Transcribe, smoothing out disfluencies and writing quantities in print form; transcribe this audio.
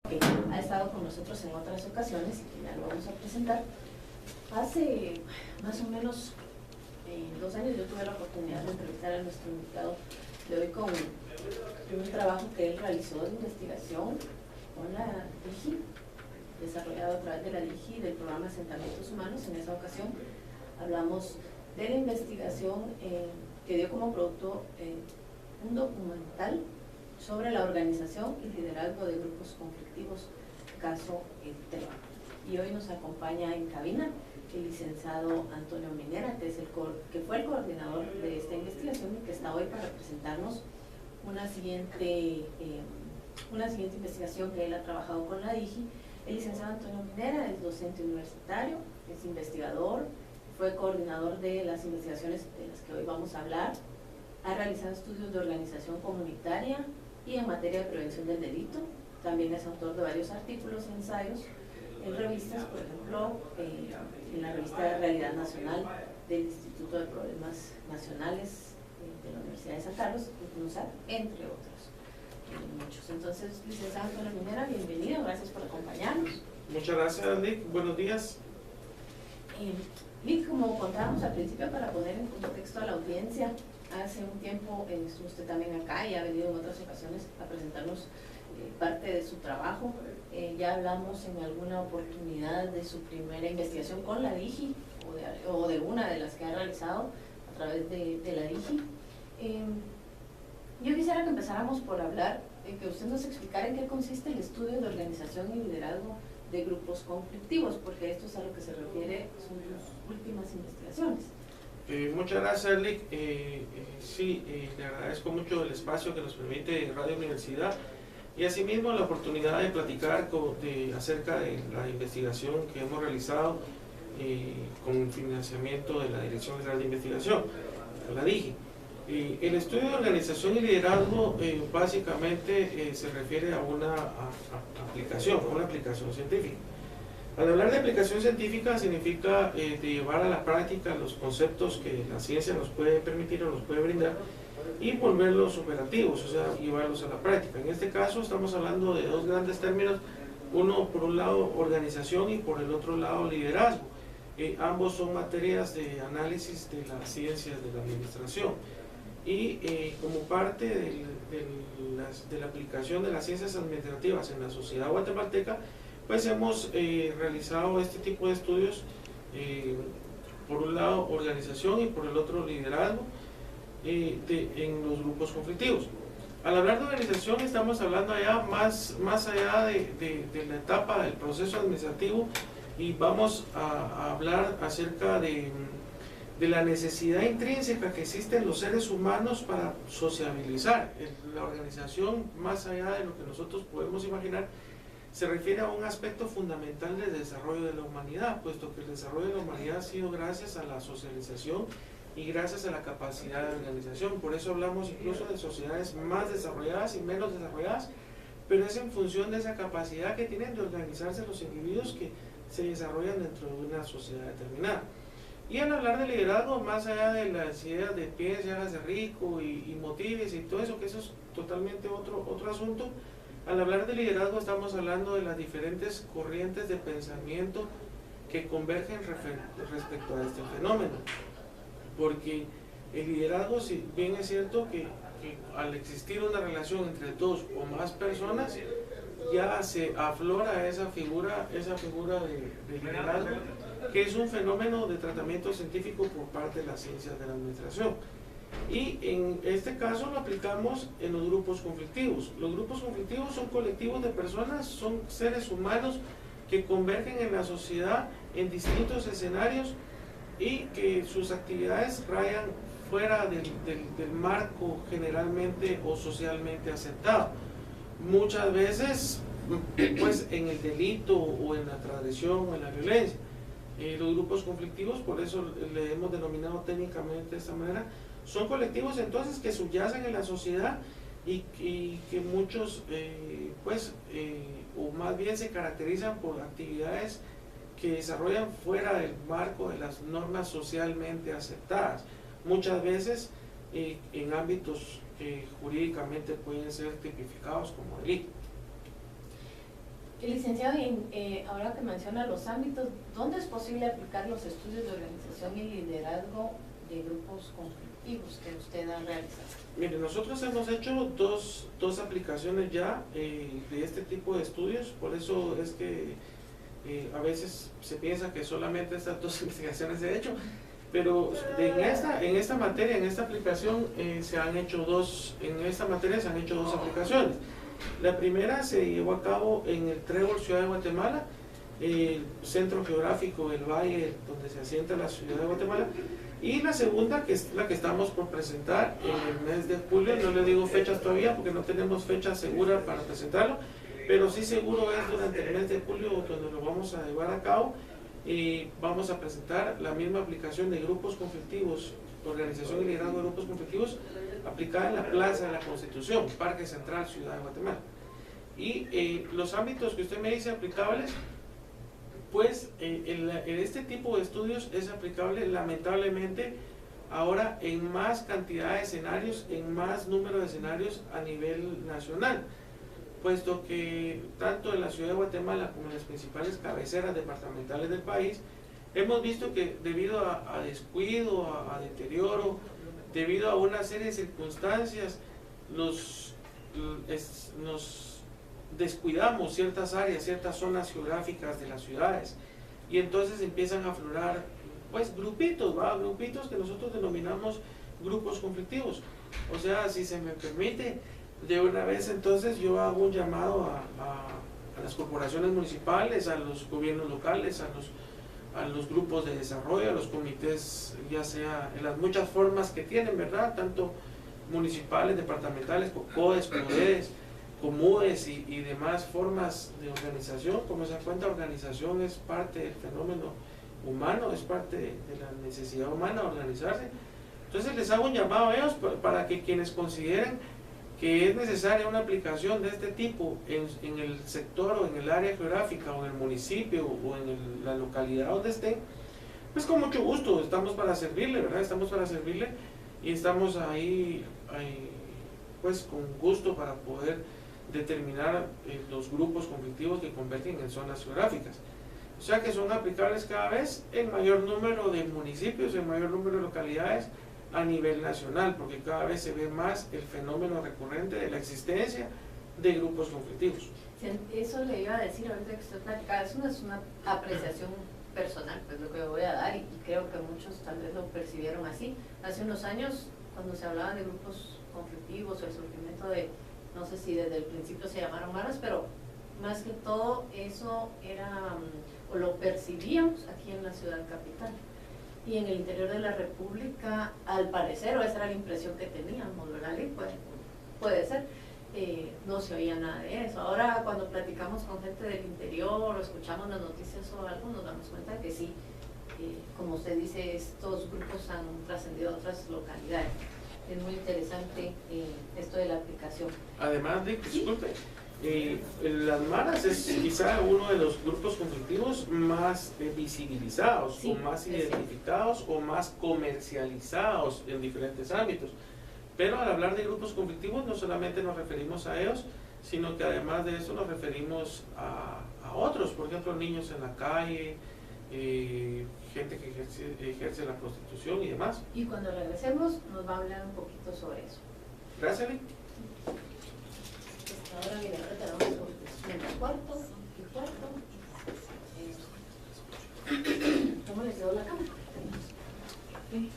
que ha estado con nosotros en otras ocasiones y que ya lo vamos a presentar. Hace más o menos 2 años yo tuve la oportunidad de entrevistar a nuestro invitado de hoy con un trabajo que él realizó de investigación con la DIGI, desarrollado a través de la DIGI del programa Asentamientos Humanos. En esa ocasión hablamos de la investigación que dio como producto un documental sobre la organización y liderazgo de grupos conflictivos, caso Telva. Y hoy nos acompaña en cabina el licenciado Antonio Minera, que fue el coordinador de esta investigación y que está hoy para presentarnos una siguiente investigación que él ha trabajado con la DIGI. El licenciado Antonio Minera es docente universitario, es investigador, fue coordinador de las investigaciones de las que hoy vamos a hablar, ha realizado estudios de organización comunitaria y en materia de prevención del delito. También es autor de varios artículos y ensayos en revistas, por ejemplo, en la revista de Realidad Nacional del Instituto de Problemas Nacionales de la Universidad de San Carlos, INUSAC, entre otros. Muchos. Entonces, licenciado Antonio Minera, bienvenido, gracias por acompañarnos. Muchas gracias, Lic. Buenos días. Lic, como contábamos al principio, para poner en contexto a la audiencia, hace un tiempo estuvo usted también acá y ha venido en otras ocasiones a presentarnos parte de su trabajo. Ya hablamos en alguna oportunidad de su primera investigación con la DIGI o de una de las que ha realizado a través de la DIGI. Yo quisiera que empezáramos por hablar, que usted nos explicara en qué consiste el estudio de organización y liderazgo de grupos conflictivos, porque esto es a lo que se refiere, son sus últimas investigaciones. Muchas gracias, Lic. Sí, le agradezco mucho el espacio que nos permite Radio Universidad y asimismo la oportunidad de platicar acerca de la investigación que hemos realizado con financiamiento de la Dirección General de Investigación, la DIGI. El estudio de organización y liderazgo básicamente se refiere a una aplicación científica. Al hablar de aplicación científica significa de llevar a la práctica los conceptos que la ciencia nos puede permitir o nos puede brindar y volverlos operativos, o sea, llevarlos a la práctica. En este caso estamos hablando de dos grandes términos, uno por un lado organización y por el otro lado liderazgo. Ambos son materias de análisis de las ciencias de la administración. Y como parte de la aplicación de las ciencias administrativas en la sociedad guatemalteca, pues hemos realizado este tipo de estudios, por un lado organización y por el otro liderazgo en los grupos conflictivos. Al hablar de organización estamos hablando allá más allá de la etapa del proceso administrativo y vamos a hablar acerca de la necesidad intrínseca que existe en los seres humanos para sociabilizar. La organización, más allá de lo que nosotros podemos imaginar, se refiere a un aspecto fundamental del desarrollo de la humanidad, puesto que el desarrollo de la humanidad ha sido gracias a la socialización y gracias a la capacidad de organización. Por eso hablamos incluso de sociedades más desarrolladas y menos desarrolladas, pero es en función de esa capacidad que tienen de organizarse los individuos que se desarrollan dentro de una sociedad determinada. Y al hablar de liderazgo, más allá de las ideas de piense, hágase rico y motives y todo eso, que eso es totalmente otro asunto, al hablar de liderazgo estamos hablando de las diferentes corrientes de pensamiento que convergen respecto a este fenómeno. Porque el liderazgo, si bien es cierto que al existir una relación entre dos o más personas, ya se aflora esa figura de liderazgo, que es un fenómeno de tratamiento científico por parte de las ciencias de la administración. Y en este caso lo aplicamos en los grupos conflictivos. Los grupos conflictivos son colectivos de personas, son seres humanos que convergen en la sociedad en distintos escenarios y que sus actividades rayan fuera del marco generalmente o socialmente aceptado. Muchas veces pues en el delito o en la tradición o en la violencia. Los grupos conflictivos, por eso le hemos denominado técnicamente de esta manera, son colectivos entonces que subyacen en la sociedad y que muchos o más bien se caracterizan por actividades que desarrollan fuera del marco de las normas socialmente aceptadas, muchas veces en ámbitos que jurídicamente pueden ser tipificados como delito. Licenciado, ahora que menciona los ámbitos, ¿dónde es posible aplicar los estudios de organización y liderazgo de grupos conflictivos que usted ha realizado? Mire, nosotros hemos hecho dos aplicaciones ya de este tipo de estudios, por eso es que a veces se piensa que solamente estas dos investigaciones se han hecho, pero en esta materia, en esta aplicación se han hecho dos aplicaciones. La primera se llevó a cabo en el Trébol, Ciudad de Guatemala, el centro geográfico del valle donde se asienta la ciudad de Guatemala, y la segunda, que es la que estamos por presentar en el mes de julio. No le digo fechas todavía porque no tenemos fecha segura para presentarlo, pero sí seguro es durante el mes de julio donde lo vamos a llevar a cabo, y vamos a presentar la misma aplicación de grupos conflictivos, organización y liderazgo de grupos conflictivos, aplicada en la Plaza de la Constitución, Parque Central, Ciudad de Guatemala. Y los ámbitos que usted me dice aplicables, pues en este tipo de estudios es aplicable lamentablemente ahora en más cantidad de escenarios, en más número de escenarios a nivel nacional, puesto que tanto en la ciudad de Guatemala como en las principales cabeceras departamentales del país, hemos visto que debido a descuido, a deterioro, debido a una serie de circunstancias, nos descuidamos ciertas áreas, ciertas zonas geográficas de las ciudades, y entonces empiezan a aflorar pues grupitos que nosotros denominamos grupos conflictivos. O sea, si se me permite, de una vez entonces yo hago un llamado a las corporaciones municipales, a los gobiernos locales, a los grupos de desarrollo, a los comités, ya sea en las muchas formas que tienen, ¿verdad? Tanto municipales, departamentales, CODES, CODES, COMUDES y demás formas de organización. Como se da cuenta, organización es parte del fenómeno humano, es parte de la necesidad humana organizarse. Entonces les hago un llamado a ellos para que quienes consideren que es necesaria una aplicación de este tipo en el sector o en el área geográfica o en el municipio o en la localidad donde estén, pues con mucho gusto estamos para servirle, ¿verdad? Estamos para servirle y estamos ahí pues con gusto para poder determinar los grupos conflictivos que convergen en zonas geográficas. O sea que son aplicables cada vez en mayor número de municipios, en mayor número de localidades a nivel nacional, porque cada vez se ve más el fenómeno recurrente de la existencia de grupos conflictivos. Eso le iba a decir ahorita que usted platicaba, eso no es una apreciación personal, pues lo que voy a dar, y creo que muchos tal vez lo percibieron así. Hace unos años, cuando se hablaba de grupos conflictivos o el surgimiento de, no sé si desde el principio se llamaron maras, pero más que todo eso era, o lo percibíamos aquí en la ciudad capital. Y en el interior de la República, al parecer, o esa era la impresión que teníamos, ¿verdad? Y pues, puede ser, no se oía nada de eso. Ahora, cuando platicamos con gente del interior o escuchamos las noticias o algo, nos damos cuenta de que sí, como usted dice, estos grupos han trascendido a otras localidades. Es muy interesante esto de la aplicación. Además de, disculpe, las maras es quizá uno de los grupos conflictivos más visibilizados, sí, o más identificados o más comercializados en diferentes ámbitos. Pero al hablar de grupos conflictivos no solamente nos referimos a ellos, sino que además de eso nos referimos a otros, por ejemplo niños en la calle, gente que ejerce la prostitución y demás. Y cuando regresemos nos va a hablar un poquito sobre eso. Gracias, Lee. Ahora viene, ahora tenemos el cuarto y cuarto. ¿Cómo le quedó la cámara? ¿Sí?